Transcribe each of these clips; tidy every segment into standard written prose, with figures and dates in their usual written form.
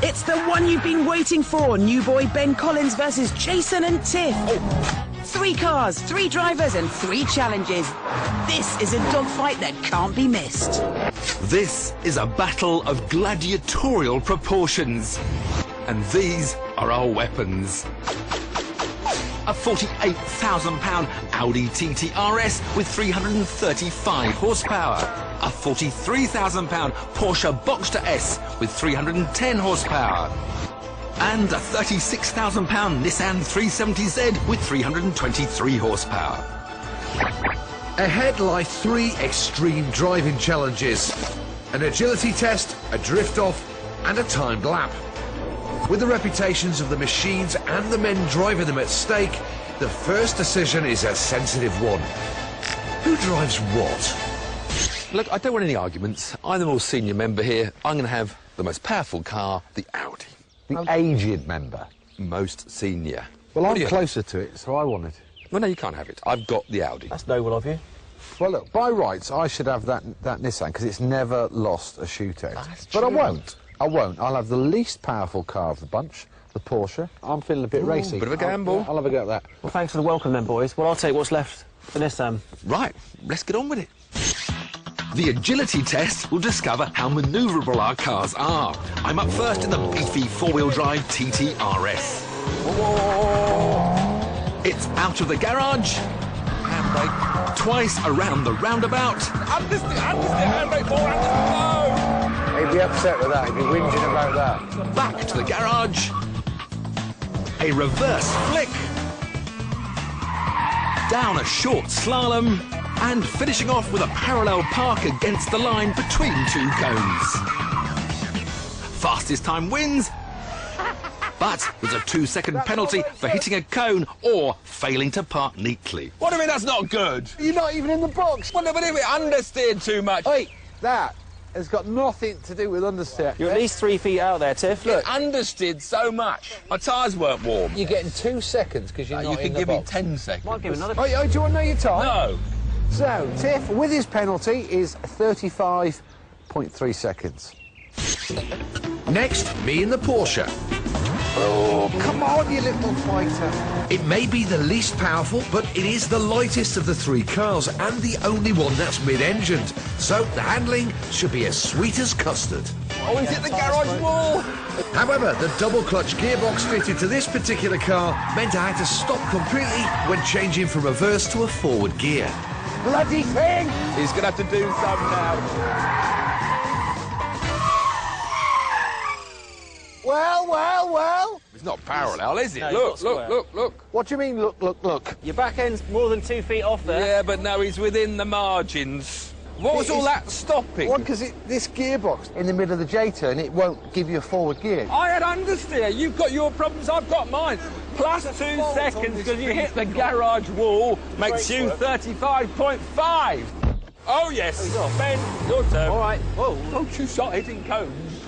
It's the one you've been waiting for. New boy Ben Collins versus Jason and Tiff. 3 cars, 3 drivers and 3 challenges. This is a dogfight that can't be missed. This is a battle of gladiatorial proportions. And these are our weapons. A £48,000 Audi TT RS with 335 horsepower. A £43,000 Porsche Boxter S with 310 horsepower. And a £36,000 Nissan 370Z with 323 horsepower. Ahead lie 3 extreme driving challenges. An agility test, a drift-off and a timed lap. With the reputations of the machines and the men driving them at stake, the first decision is a sensitive one. Who drives what? Look, I don't want any arguments. I'm the more senior member here. I'm going to have the most powerful car, the Audi. The aged member? Most senior. Well, I'm closer to it, so I want it. Well, no, you can't have it. I've got the Audi. That's noble of you. Well, look, by rights, I should have that Nissan, because it's never lost a shootout. That's but I true. won't. I won't. I'll have the least powerful car of the bunch, the Porsche. I'm feeling a bit racy. Bit of a gamble. I'll have a go at that. Well, thanks for the welcome then, boys. Well, I'll take what's left for Nissan. Right, let's get on with it. The agility test will discover how manoeuvrable our cars are. I'm up first in the beefy 4-wheel drive TT RS. It's out of the garage. Handbrake. Twice around the roundabout. Handbrake, He'd be upset with that. He'd be whinging about that. Back to the garage. A reverse flick. Down a short slalom. And finishing off with a parallel park against the line between 2 cones. Fastest time wins. But there's a 2-second penalty for hitting a cone or failing to park neatly. What do you mean that's not good? You're not even in the box. Well, no, but if it understeered too much. Hey, that has got nothing to do with understeer. You're at least 3 feet out there, Tiff. Look. It understeered so much. My tyres weren't warm. You're getting 2 seconds because you're not You in can the give box. me 10 seconds. Might give another. Oh, do you want to know your time? No. So, Tiff, with his penalty, is 35.3 seconds. Next, me in the Porsche. Oh, come on, you little fighter. It may be the least powerful, but it is the lightest of the 3 cars and the only one that's mid-engined. So the handling should be as sweet as custard. Oh, he's hit the garage wall. However, the double-clutch gearbox fitted to this particular car meant I had to stop completely when changing from reverse to a forward gear. Bloody thing! He's going to have to do some now. Well. It's not parallel, is it? No, Look, it's not square. look. What do you mean, look? Your back end's more than 2 feet off there. Yeah, but no, he's within the margins. What was all that stopping? Well, because this gearbox in the middle of the J-turn, it won't give you a forward gear. I had understeer. You've got your problems, I've got mine. Plus 2 seconds because you hit the garage wall makes you 35.5. Oh, yes. Ben, your turn. All right. Whoa. Don't you start hitting cones.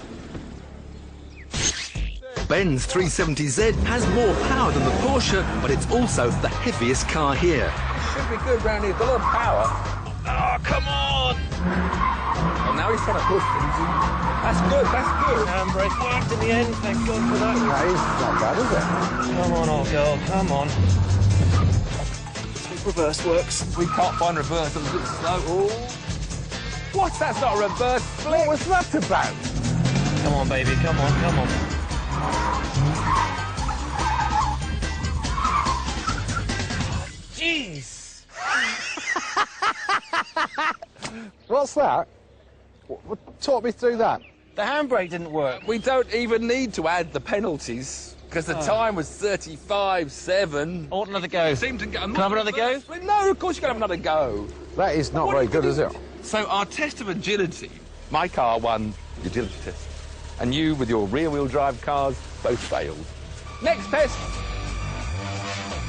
Ben's 370Z has more power than the Porsche, but it's also the heaviest car here. Should be good round here. Got a lot of power. Oh, come on. Oh, now he's trying to push things. That's good. Handbrake worked in the end. Thank God for that. That is not bad, is it? Come on, old girl. Come on. Reverse works. We can't find reverse on the snow. Oh. What? That's not a reverse flick. What was that about? Come on, baby. Come on. Jeez. What's that? Talk me through that. The handbrake didn't work. We don't even need to add the penalties because the time was 35.7. I want another go. Seemed to go. Can I have another go? No, of course you can have another go. That is not very good, is it? So our test of agility, my car won the agility test, and you with your rear-wheel drive cars both failed. Next test.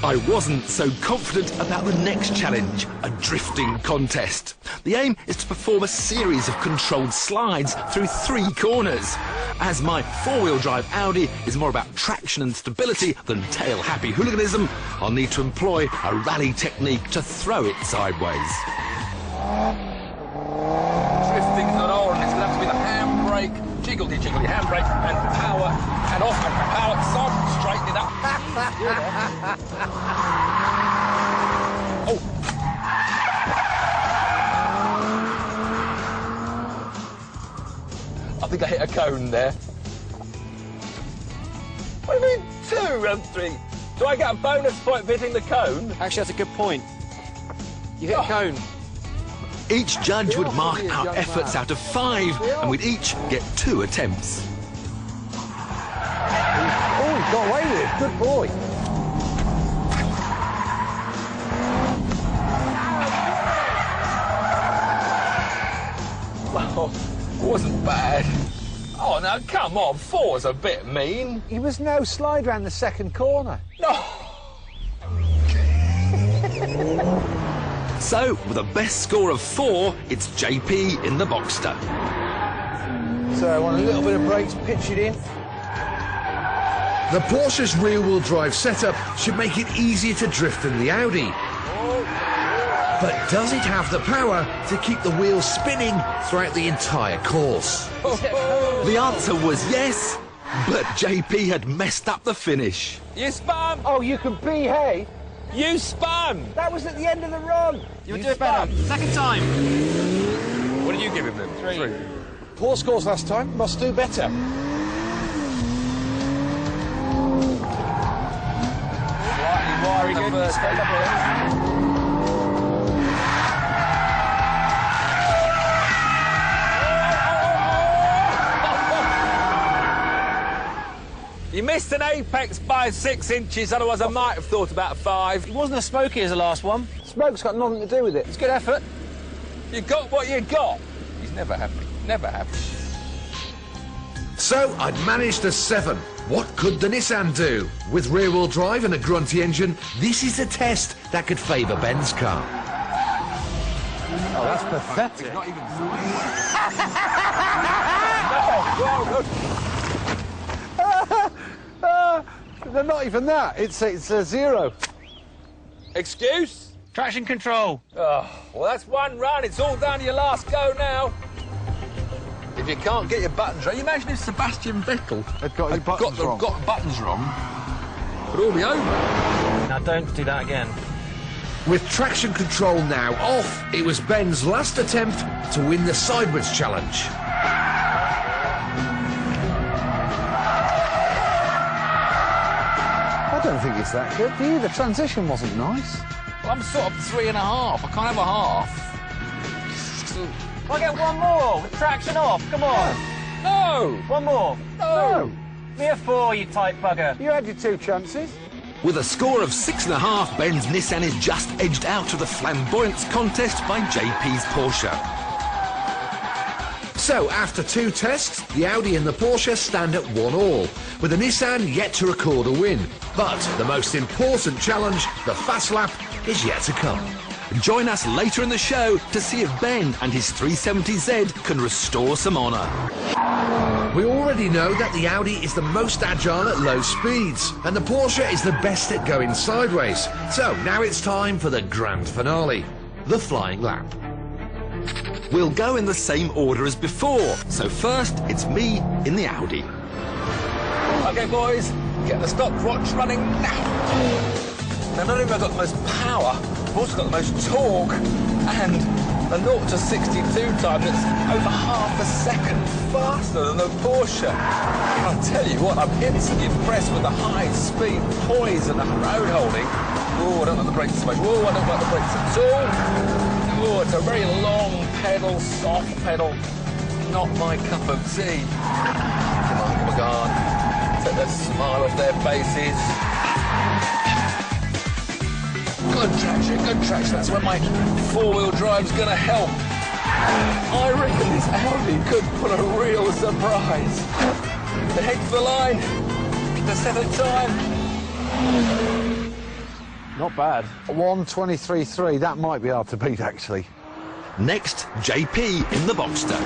I wasn't so confident about the next challenge, a drifting contest. The aim is to perform a series of controlled slides through 3 corners. As my 4-wheel drive Audi is more about traction and stability than tail-happy hooliganism, I'll need to employ a rally technique to throw it sideways. Drifting's not on, it's going to have to be the handbrake jiggly handbrake and power and off and power. Stop, straighten it up. Oh. I think I hit a cone there. What do you mean 2 and 3? Do I get a bonus point for hitting the cone? Actually, that's a good point. You hit a cone. Each judge would mark our efforts out of 5, and we'd each get 2 attempts. Oh, he got away with it. Good boy. Well, it wasn't bad. Oh, now, come on. 4's a bit mean. He was no slide round the second corner. No. So, with a best score of 4, it's JP in the Boxster. So I want a little bit of brakes, pitch it in. The Porsche's rear-wheel drive setup should make it easier to drift than the Audi. But does it have the power to keep the wheels spinning throughout the entire course? The answer was yes, but JP had messed up the finish. You spun. Oh, you can be, hey? You spun. That was at the end of the run. You would do it better. Second time. What did you give him then? 3. Poor scores last time. Must do better. Very good. You missed an apex by 6 inches, otherwise I might have thought about 5. It wasn't as smoky as the last one. Smoke's got nothing to do with it. It's good effort. You got what you got. He's never happy. Never happy. So I'd managed a 7. What could the Nissan do? With rear-wheel drive and a grunty engine, this is a test that could favour Ben's car. Oh, that's pathetic. Not even They're not even that. It's a 0. Excuse? Traction control. Oh, well, that's 1 run. It's all down to your last go now. If you can't get your buttons right, you imagine if Sebastian Vettel Had got his buttons wrong. got buttons wrong, it'd all be over. Now don't do that again. With traction control now off, it was Ben's last attempt to win the sideways challenge. I don't think it's that good, do you? The transition wasn't nice. Well, I'm sort of 3.5. I can't have a half. I'll get 1 more with traction off. Come on. No! 1 more. No! Me a 4, you tight bugger. You had your 2 chances. With a score of 6.5, Ben's Nissan is just edged out of the flamboyance contest by JP's Porsche. So, after 2 tests, the Audi and the Porsche stand at 1-1, with the Nissan yet to record a win. But the most important challenge, the fast lap, is yet to come. Join us later in the show to see if Ben and his 370Z can restore some honour. We already know that the Audi is the most agile at low speeds, and the Porsche is the best at going sideways. So, now it's time for the grand finale, the flying lap. We'll go in the same order as before. So first, it's me in the Audi. OK, boys, get the stopwatch running now. Now, not only have I got the most power, I've also got the most torque and a 0 to 62 time that's over half a second faster than the Porsche. I'll tell you what, I'm instantly impressed with the high speed, poise and the road holding. Oh, I don't like the brakes so much. Oh, I don't like the brakes at all. Oh, it's a very long pedal, soft pedal. Not my cup of tea. Come on, come on. Take that smile off their faces. Good traction, good traction. That's where my 4-wheel drive's going to help. I reckon this Audi could pull a real surprise. The head for the line. The 7th time. Not bad. 1:23.3. That might be hard to beat, actually. Next, JP in the Boxster.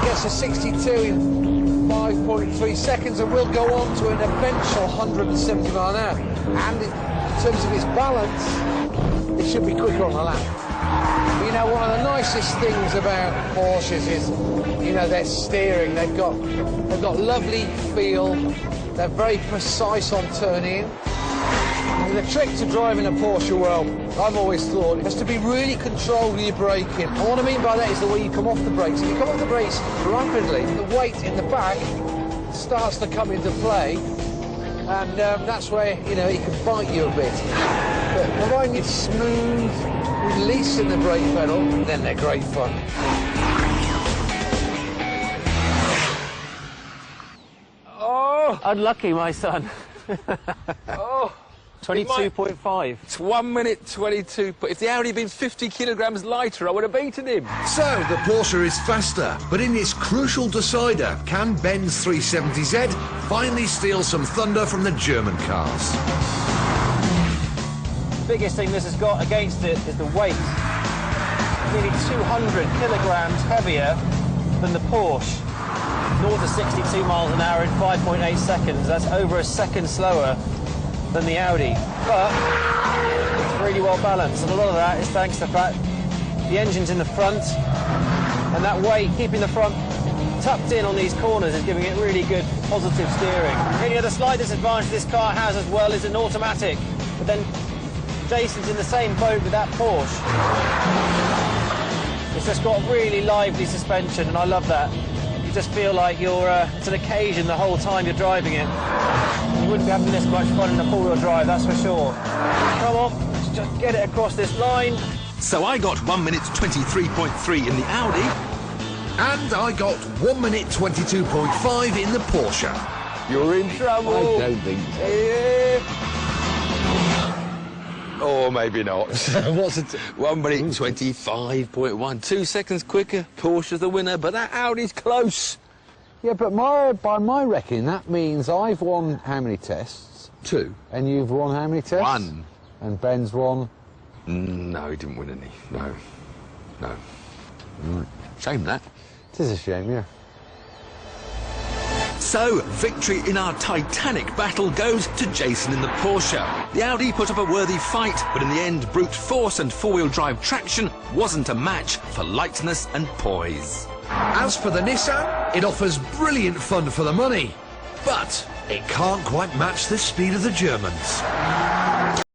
Gets a 62 in 5.3 seconds and will go on to an eventual 170 mile an hour. And in terms of his balance, it should be quicker on the lap. You know, one of the nicest things about Porsches is, you know, their steering. They've got lovely feel. They're very precise on turning. And the trick to driving a Porsche well, I've always thought, is to be really controlled with your braking. And what I mean by that is the way you come off the brakes. If you come off the brakes rapidly, the weight in the back starts to come into play, and that's where, you know, it can bite you a bit. But providing it's smooth, releasing the brake pedal, then they're great fun. Oh! Unlucky, my son. Oh! 22.5. It's 1 minute 22. But if the Audi had been 50 kilograms lighter, I would have beaten him. So, the Porsche is faster, but in this crucial decider, can Ben's 370Z finally steal some thunder from the German cars? The biggest thing this has got against it is the weight. Nearly 200 kilograms heavier than the Porsche. 0 to 62 miles an hour in 5.8 seconds. That's over a second slower than the Audi. But it's really well balanced, and a lot of that is thanks to the fact the engine's in the front, and that weight, keeping the front tucked in on these corners, is giving it really good positive steering. The only other slight disadvantage this car has as well is an automatic, but then Jason's in the same boat with that Porsche. It's just got really lively suspension, and I love that. You just feel like it's an occasion the whole time you're driving it. You wouldn't be having this much fun in a four-wheel drive, that's for sure. Come on, let's just get it across this line. So I got 1 minute 23.3 in the Audi. And I got 1 minute 22.5 in the Porsche. You're in trouble. I don't think so. Yeah. Or maybe not. What's it? 1 minute 25.1. 2 seconds quicker. Porsche's the winner, but that Audi's close. Yeah, but by my reckoning, that means I've won how many tests? 2. And you've won how many tests? 1. And Ben's won? No, he didn't win any. No. Right. Shame that. It is a shame, yeah. So, victory in our titanic battle goes to Jason in the Porsche. The Audi put up a worthy fight, but in the end, brute force and four-wheel drive traction wasn't a match for lightness and poise. As for the Nissan, it offers brilliant fun for the money, but it can't quite match the speed of the Germans.